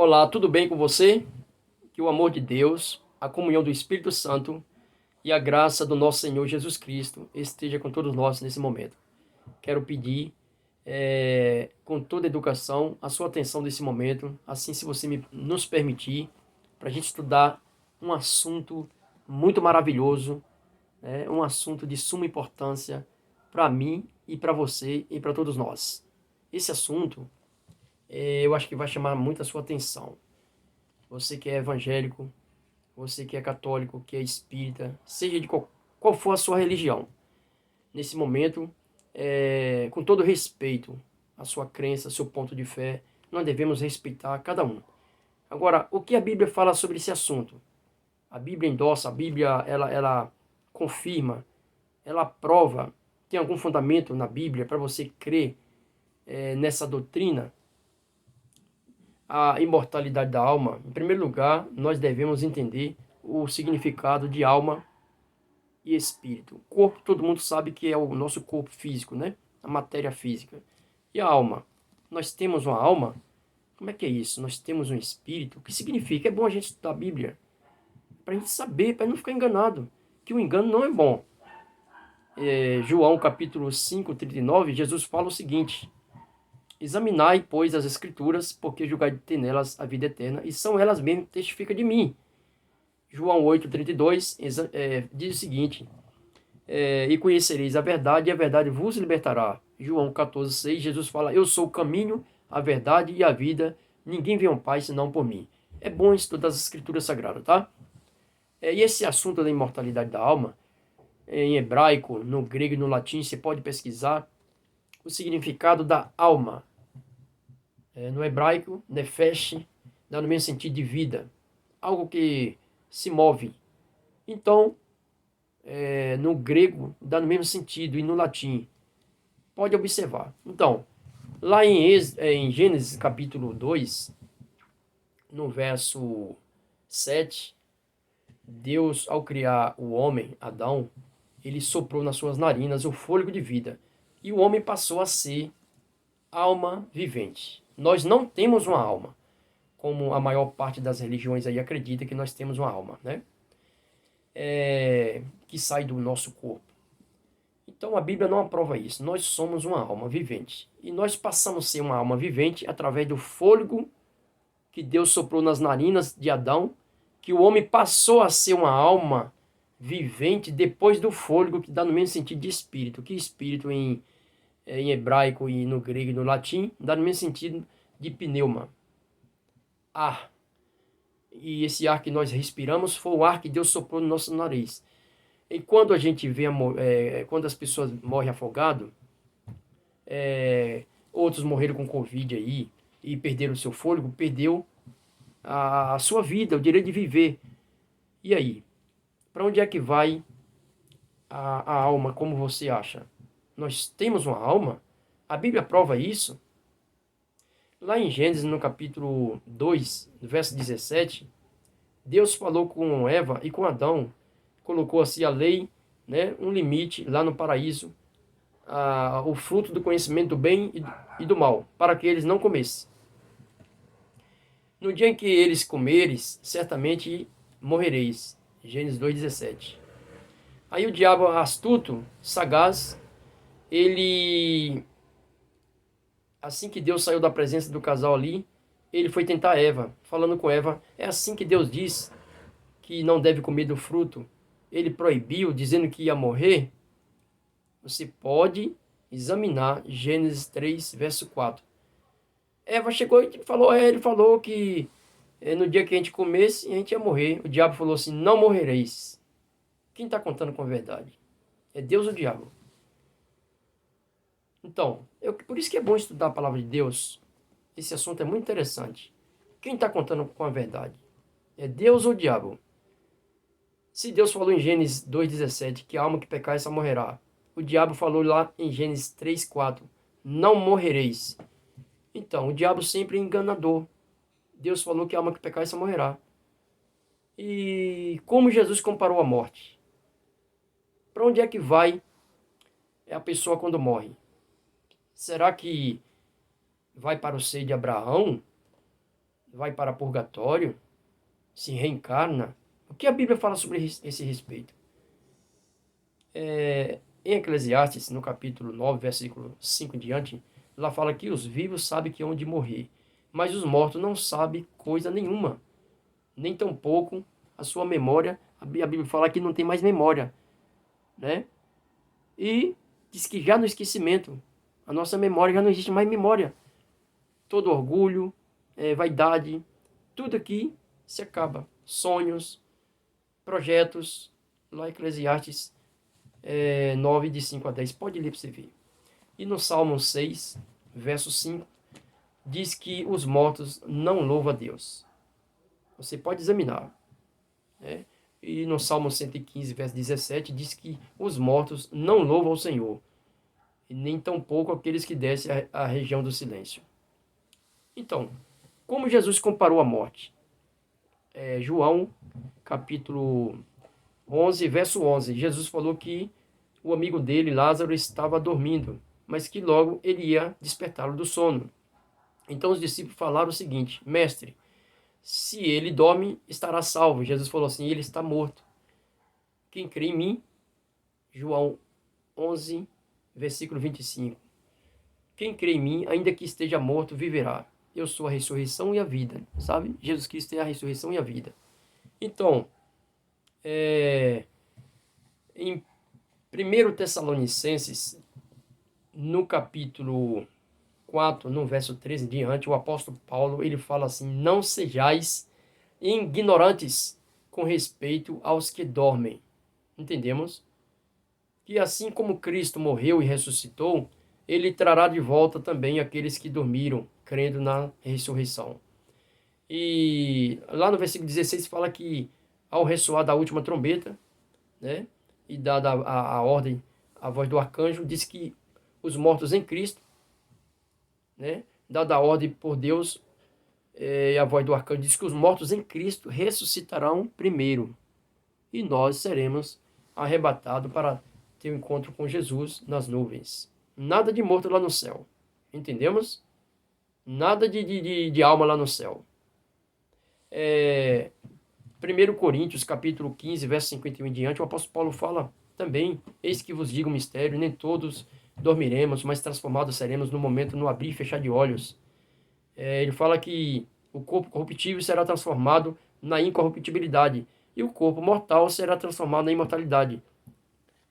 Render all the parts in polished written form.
Olá, tudo bem com você? Que o amor de Deus, a comunhão do Espírito Santo e a graça do nosso Senhor Jesus Cristo esteja com todos nós nesse momento. Quero pedir, com toda educação, a sua atenção nesse momento, assim, se você nos permitir, para a gente estudar um assunto muito maravilhoso, né? Um assunto de suma importância para mim e para você e para todos nós. Esse assunto, eu acho que vai chamar muito a sua atenção. Você que é evangélico, você que é católico, que é espírita, seja de qual for a sua religião. Nesse momento, com todo respeito à sua crença, ao seu ponto de fé, nós devemos respeitar cada um. Agora, o que a Bíblia fala sobre esse assunto? A Bíblia endossa, a Bíblia ela confirma, ela prova, tem algum fundamento na Bíblia para você crer nessa doutrina? A imortalidade da alma. Em primeiro lugar, nós devemos entender o significado de alma e espírito. O corpo, todo mundo sabe que é o nosso corpo físico, né? A matéria física. E a alma? Nós temos uma alma? Como é que é isso? Nós temos um espírito? O que significa? É bom a gente estudar a Bíblia, para a gente saber, para não ficar enganado, que o engano não é bom. João capítulo 5, 39, Jesus fala o seguinte: examinai, pois, as Escrituras, porque julgai ter nelas a vida eterna, e são elas mesmas que testificam de mim. João 8,32 diz o seguinte: e conhecereis a verdade, e a verdade vos libertará. João 14,6, Jesus fala: eu sou o caminho, a verdade e a vida, ninguém vem ao Pai senão por mim. É bom estudar as Escrituras Sagradas, tá? E esse assunto da imortalidade da alma, em hebraico, no grego e no latim, você pode pesquisar o significado da alma. No hebraico, nefesh, dá no mesmo sentido de vida, algo que se move. Então, no grego, dá no mesmo sentido, e no latim. Pode observar. Então, lá em Gênesis capítulo 2, no verso 7, Deus, ao criar o homem, Adão, ele soprou nas suas narinas o fôlego de vida. E o homem passou a ser alma vivente. Nós não temos uma alma, como a maior parte das religiões aí acredita que nós temos uma alma, né? Que sai do nosso corpo. Então a Bíblia não aprova isso. Nós somos uma alma vivente. E nós passamos a ser uma alma vivente através do fôlego que Deus soprou nas narinas de Adão, que o homem passou a ser uma alma vivente depois do fôlego, que dá no mesmo sentido de espírito. Que espírito em hebraico e no grego e no latim dá no mesmo sentido de pneuma. Ar. E esse ar que nós respiramos foi o ar que Deus soprou no nosso nariz. E quando a gente vê, quando as pessoas morrem afogado, outros morreram com Covid aí e perderam o seu fôlego, perdeu a sua vida, o direito de viver. E aí? Para onde é que vai a alma, como você acha? Nós temos uma alma? A Bíblia prova isso. Lá em Gênesis, no capítulo 2, verso 17, Deus falou com Eva e com Adão, colocou assim a lei, né, um limite lá no paraíso, o fruto do conhecimento do bem e do mal, para que eles não comessem. No dia em que eles comeres, certamente morrereis. Gênesis 2,17. Aí o diabo astuto, sagaz, ele, assim que Deus saiu da presença do casal ali, ele foi tentar Eva, falando com Eva, é assim que Deus diz que não deve comer do fruto. Ele proibiu, dizendo que ia morrer. Você pode examinar Gênesis 3, verso 4. Eva chegou e falou, ele falou que no dia que a gente comesse, a gente ia morrer. O diabo falou assim, não morrereis. Quem está contando com a verdade? É Deus ou o diabo? Então, por isso que é bom estudar a palavra de Deus. Esse assunto é muito interessante. Quem está contando com a verdade? É Deus ou o diabo? Se Deus falou em Gênesis 2,17 que a alma que pecar essa morrerá. O diabo falou lá em Gênesis 3,4 não morrereis. Então, o diabo sempre é enganador. Deus falou que a alma que pecar essa morrerá. E como Jesus comparou a morte? Para onde é que vai a pessoa quando morre? Será que vai para o seio de Abraão? vai para purgatório, se reencarna. O que a Bíblia fala sobre esse respeito? Em Eclesiastes, no capítulo 9, versículo 5 em diante, lá fala que os vivos sabem que hão de morrer, mas os mortos não sabem coisa nenhuma, nem tampouco a sua memória. A Bíblia fala que não tem mais memória, né? E diz que já no esquecimento, a nossa memória já não existe mais memória. Todo orgulho, vaidade, tudo aqui se acaba. Sonhos, projetos, lá Eclesiastes 9, de 5 a 10. Pode ler para você ver. E no Salmo 6, verso 5, diz que os mortos não louvam a Deus. Você pode examinar, né? E no Salmo 115, verso 17, diz que os mortos não louvam ao Senhor, e nem tampouco aqueles que descem à região do silêncio. Então, como Jesus comparou a morte? João, capítulo 11, verso 11. Jesus falou que o amigo dele, Lázaro, estava dormindo, mas que logo ele ia despertá-lo do sono. Então os discípulos falaram o seguinte: Mestre, se ele dorme, estará salvo. Jesus falou assim: ele está morto. Quem crê em mim, João 11, versículo 25. Quem crê em mim, ainda que esteja morto, viverá. Eu sou a ressurreição e a vida, sabe? Jesus Cristo é a ressurreição e a vida. Então, em 1 Tessalonicenses, no capítulo 4, no verso 13 em diante, o apóstolo Paulo, ele fala assim: não sejais ignorantes com respeito aos que dormem. Entendemos? Que assim como Cristo morreu e ressuscitou, ele trará de volta também aqueles que dormiram, crendo na ressurreição. E lá no versículo 16 fala que ao ressoar da última trombeta, né, e dada a ordem, a voz do arcanjo, diz que os mortos em Cristo, né, dada a ordem por Deus, a voz do arcanjo diz que os mortos em Cristo ressuscitarão primeiro, e nós seremos arrebatados para ter um encontro com Jesus nas nuvens. Nada de morto lá no céu, entendemos? Nada de alma lá no céu. 1 Coríntios, capítulo 15, verso 51 em diante, o apóstolo Paulo fala também: eis que vos digo um mistério, nem todos dormiremos, mas transformados seremos no momento, no abrir e fechar de olhos. Ele fala que o corpo corruptível será transformado na incorruptibilidade, e o corpo mortal será transformado na imortalidade,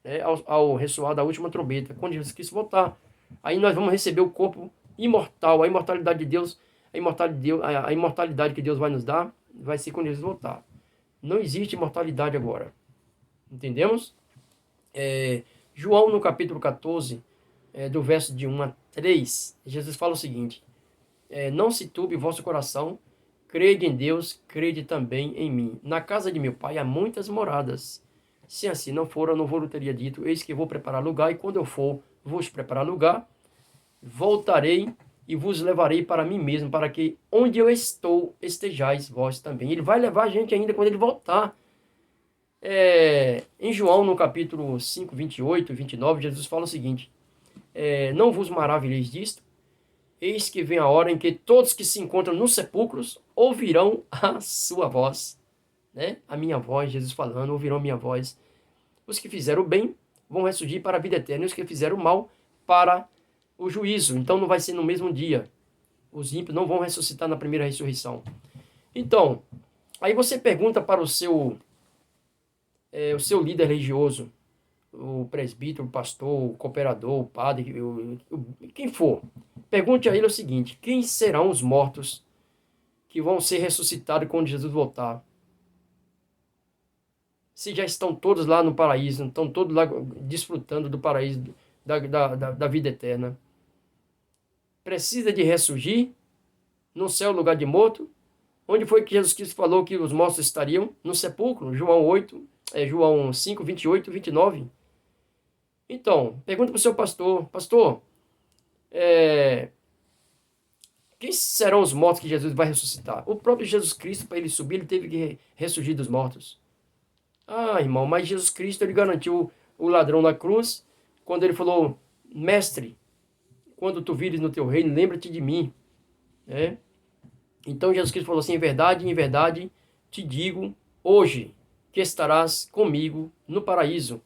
né, ao ressoar da última trombeta, quando Jesus Cristo voltar. Aí nós vamos receber o corpo imortal, a imortalidade de Deus, a imortalidade que Deus vai nos dar, vai ser quando Jesus voltar. Não existe imortalidade agora. Entendemos? João, no capítulo 14, do verso de 1 a 3, Jesus fala o seguinte: não se turbe o vosso coração, crede em Deus, crede também em mim. Na casa de meu pai há muitas moradas. Se assim não for, eu não vou teria dito: eis que vou preparar lugar, e quando eu for vos preparar lugar, voltarei e vos levarei para mim mesmo, para que onde eu estou, estejais vós também. Ele vai levar a gente ainda quando ele voltar. Em João, no capítulo 5, 28 e 29, Jesus fala o seguinte: não vos maravilheis disto, eis que vem a hora em que todos que se encontram nos sepulcros ouvirão a sua voz, né? A minha voz, Jesus falando, ouvirão a minha voz. Os que fizeram o bem vão ressurgir para a vida eterna, e os que fizeram o mal para o juízo. Então não vai ser no mesmo dia. Os ímpios não vão ressuscitar na primeira ressurreição. Então, aí você pergunta para o seu líder religioso, o presbítero, o pastor, o cooperador, o padre, quem for. Pergunte a ele o seguinte: quem serão os mortos que vão ser ressuscitados quando Jesus voltar? Se já estão todos lá no paraíso, estão todos lá desfrutando do paraíso, da vida eterna. Precisa de ressurgir no céu, lugar de morto? Onde foi que Jesus Cristo falou que os mortos estariam? No sepulcro, João 5, 28 e 29. Então, pergunta para o seu pastor: pastor, quem serão os mortos que Jesus vai ressuscitar? O próprio Jesus Cristo, para ele subir, ele teve que ressurgir dos mortos. Ah, irmão, mas Jesus Cristo, ele garantiu o ladrão na cruz, quando ele falou: mestre, quando tu vires no teu reino, lembra-te de mim. Então Jesus Cristo falou assim, em verdade te digo hoje que estarás comigo no paraíso.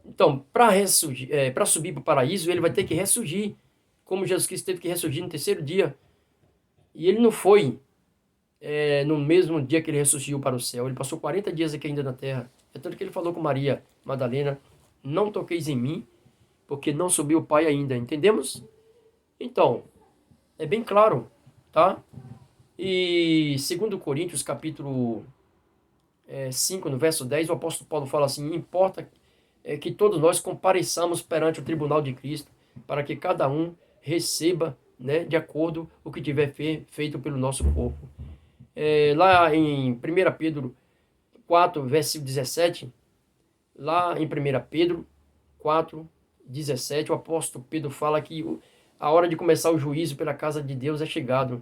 Então, para subir para o paraíso, ele vai ter que ressurgir, como Jesus Cristo teve que ressurgir no terceiro dia. E ele não foi no mesmo dia que ele ressuscitou para o céu. Ele passou 40 dias aqui ainda na terra. É tanto que ele falou com Maria Madalena, não toqueis em mim, porque não subiu o Pai ainda. Entendemos? Então, é bem claro, tá? E segundo Coríntios, capítulo 5, no verso 10, o apóstolo Paulo fala assim, importa que todos nós compareçamos perante o tribunal de Cristo, para que cada um receba, né, de acordo com o que tiver feito pelo nosso corpo. Lá em 1 Pedro 4, versículo 17, lá em 1 Pedro 4, 17, o apóstolo Pedro fala que a hora de começar o juízo pela casa de Deus é chegado.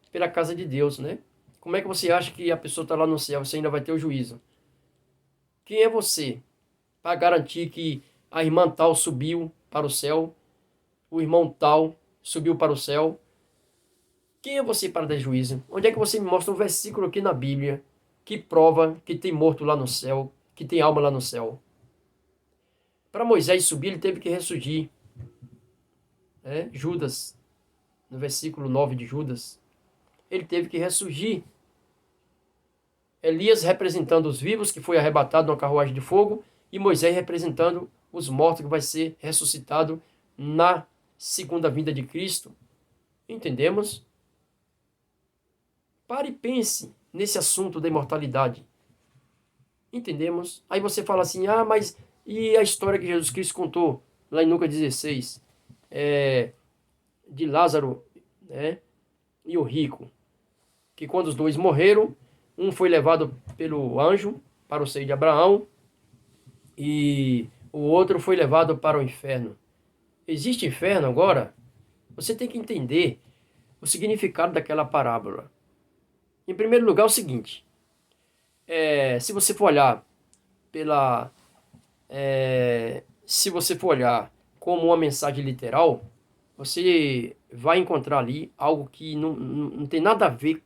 Pela casa de Deus, né? Como é que você acha que a pessoa está lá no céu, você ainda vai ter o juízo? Quem é você para garantir que a irmã tal subiu para o céu, o irmão tal subiu para o céu? Quem é você para dar juízo? Onde é que você me mostra um versículo aqui na Bíblia que prova que tem morto lá no céu, que tem alma lá no céu? Para Moisés subir, ele teve que ressurgir. Judas, no versículo 9 de Judas, ele teve que ressurgir. Elias representando os vivos, que foi arrebatado numa carruagem de fogo, e Moisés representando os mortos, que vai ser ressuscitado na segunda vinda de Cristo. Entendemos? Pare e pense nesse assunto da imortalidade. Entendemos? Aí você fala assim, mas e a história que Jesus Cristo contou lá em Lucas 16, de Lázaro, né, e o rico, que quando os dois morreram, um foi levado pelo anjo para o seio de Abraão e o outro foi levado para o inferno. Existe inferno agora? Você tem que entender o significado daquela parábola. Em primeiro lugar, é o seguinte, se você for olhar se você for olhar como uma mensagem literal, você vai encontrar ali algo que não tem nada a ver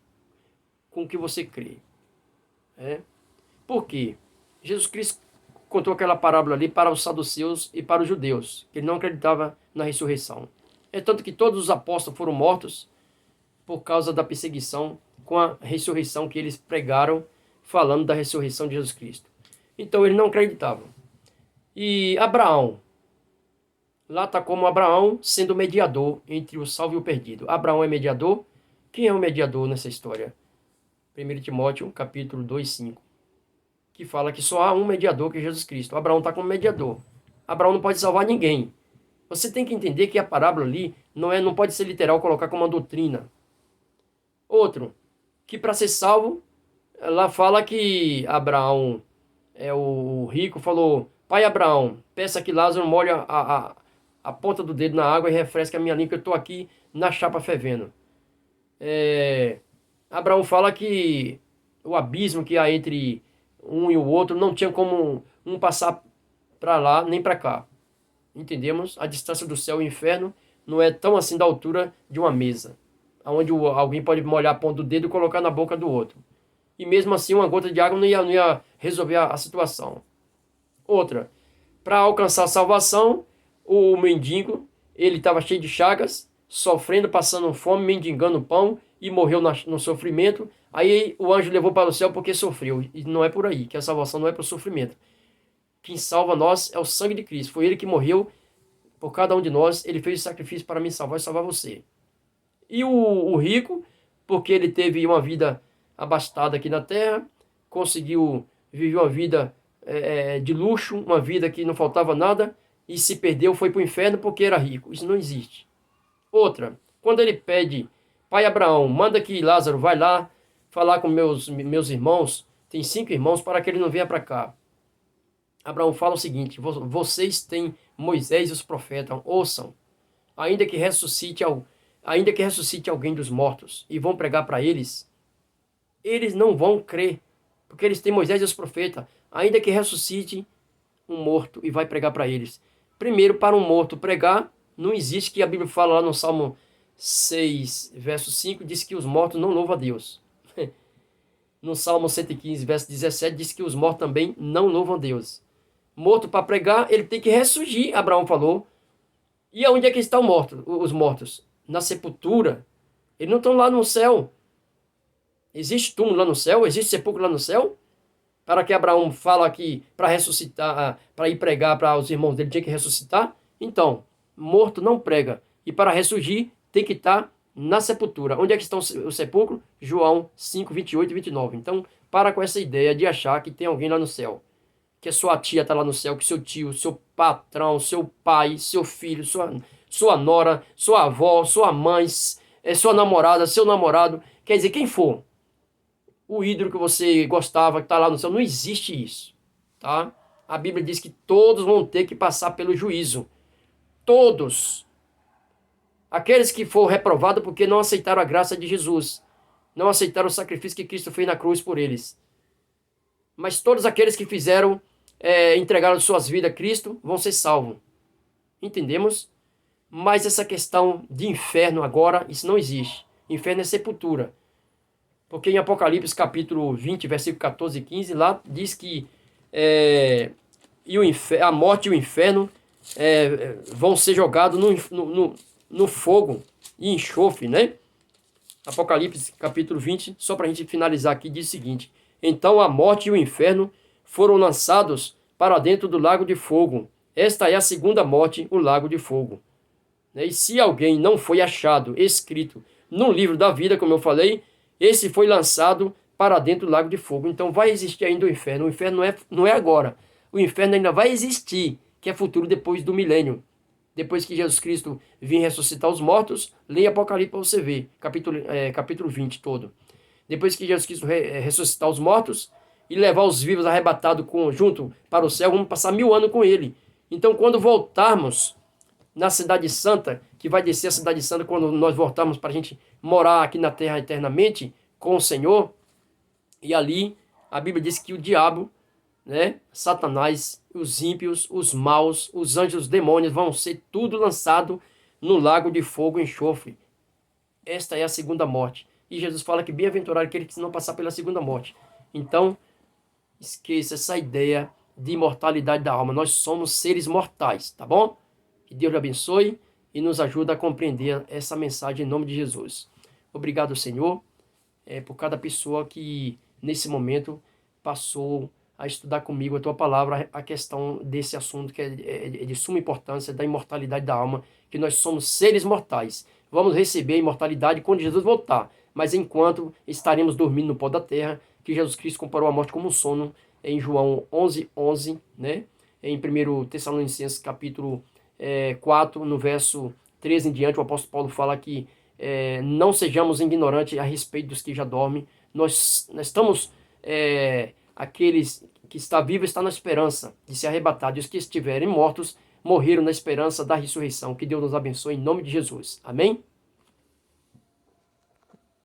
com o que você crê. Por quê? Jesus Cristo contou aquela parábola ali para os saduceus e para os judeus, que ele não acreditava na ressurreição. É tanto que todos os apóstolos foram mortos por causa da perseguição com a ressurreição que eles pregaram, falando da ressurreição de Jesus Cristo. Então eles não acreditavam. E Abraão, lá está como Abraão sendo mediador entre o salvo e o perdido. Abraão é mediador. Quem é o mediador nessa história? 1 Timóteo, capítulo 2, 5. Que fala que só há um mediador, que é Jesus Cristo. Abraão está como mediador. Abraão não pode salvar ninguém. Você tem que entender que a parábola ali não pode ser literal, colocar como uma doutrina. Outro, que para ser salvo, lá fala que Abraão, o rico, falou, pai Abraão, peça que Lázaro molhe a ponta do dedo na água e refresque a minha língua, que eu estou aqui na chapa fervendo. Abraão fala que o abismo que há entre um e o outro não tinha como um passar para lá nem para cá. Entendemos? A distância do céu e inferno não é tão assim da altura de uma mesa, onde alguém pode molhar a ponta do dedo e colocar na boca do outro. E mesmo assim uma gota de água não ia resolver a situação. Outra, para alcançar a salvação, o mendigo, ele estava cheio de chagas, sofrendo, passando fome, mendigando pão, e morreu no sofrimento. Aí o anjo levou para o céu porque sofreu. E não é por aí, que a salvação não é para o sofrimento. Quem salva nós é o sangue de Cristo. Foi ele que morreu por cada um de nós. Ele fez o sacrifício para me salvar e salvar você. E o rico, porque ele teve uma vida abastada aqui na terra, conseguiu viver uma vida de luxo, uma vida que não faltava nada, e se perdeu, foi para o inferno porque era rico. Isso não existe. Outra, quando ele pede, pai Abraão, manda que Lázaro vai lá falar com meus irmãos, tem 5 irmãos, para que ele não venha para cá. Abraão fala o seguinte, vocês têm Moisés e os profetas, ouçam, ainda que ressuscite alguém dos mortos e vão pregar para eles não vão crer, porque eles têm Moisés e os profetas, ainda que ressuscite um morto e vai pregar para eles. Primeiro, para um morto pregar, não existe, que a Bíblia fala lá no Salmo 6, verso 5, diz que os mortos não louvam a Deus. No Salmo 115, verso 17, diz que os mortos também não louvam a Deus. Morto para pregar, ele tem que ressurgir, Abraão falou. E aonde é que estão os mortos? Na sepultura. Eles não estão lá no céu. Existe túmulo lá no céu? Existe sepulcro lá no céu? Para que Abraão fala que para ressuscitar, para ir pregar para os irmãos dele, tinha que ressuscitar? Então, morto não prega. E para ressurgir, tem que estar na sepultura. Onde é que estão os sepulcros? João 5, 28 e 29. Então, para com essa ideia de achar que tem alguém lá no céu. Que a sua tia está lá no céu, que seu tio, seu patrão, seu pai, seu filho, sua nora, sua avó, sua mãe, sua namorada, seu namorado. Quer dizer, quem for. O ídolo que você gostava, que está lá no céu, não existe isso. Tá? A Bíblia diz que todos vão ter que passar pelo juízo. Todos. Aqueles que foram reprovados porque não aceitaram a graça de Jesus. Não aceitaram o sacrifício que Cristo fez na cruz por eles. Mas todos aqueles que fizeram, entregaram suas vidas a Cristo, vão ser salvos. Entendemos? Mas essa questão de inferno agora, isso não existe. Inferno é sepultura. Porque em Apocalipse capítulo 20, versículo 14 e 15, lá diz que a morte e o inferno vão ser jogados no fogo e enxofre, né? Apocalipse capítulo 20, só para a gente finalizar aqui, diz o seguinte: então a morte e o inferno foram lançados para dentro do lago de fogo. Esta é a segunda morte, o lago de fogo. E se alguém não foi achado escrito no livro da vida, como eu falei, esse foi lançado para dentro do lago de fogo. Então vai existir ainda o inferno. O inferno não é agora. O inferno ainda vai existir, que é futuro depois do milênio. Depois que Jesus Cristo vir ressuscitar os mortos, leia Apocalipse para você ver, capítulo 20 todo. Depois que Jesus Cristo ressuscitar os mortos e levar os vivos arrebatados junto para o céu, vamos passar 1000 anos com ele. Então quando voltarmos na Cidade Santa, que vai descer a Cidade Santa quando nós voltarmos para a gente morar aqui na terra eternamente com o Senhor. E ali a Bíblia diz que o diabo, né, Satanás, os ímpios, os maus, os anjos, os demônios vão ser tudo lançado no lago de fogo e enxofre. Esta é a segunda morte. E Jesus fala que bem-aventurado aquele que não passar pela segunda morte. Então, esqueça essa ideia de imortalidade da alma. Nós somos seres mortais, tá bom? Que Deus lhe abençoe e nos ajude a compreender essa mensagem em nome de Jesus. Obrigado, Senhor, por cada pessoa que nesse momento passou a estudar comigo a Tua palavra, a questão desse assunto que é de suma importância, da imortalidade da alma, que nós somos seres mortais. Vamos receber a imortalidade quando Jesus voltar, mas enquanto estaremos dormindo no pó da terra, que Jesus Cristo comparou a morte como um sono, em João 11:11, né? Em 1 Tessalonicenses capítulo 4, no verso 13 em diante, o apóstolo Paulo fala que não sejamos ignorantes a respeito dos que já dormem. Nós estamos, aqueles que está vivo está na esperança de ser arrebatado, e os que estiverem mortos morreram na esperança da ressurreição. Que Deus nos abençoe em nome de Jesus. Amém?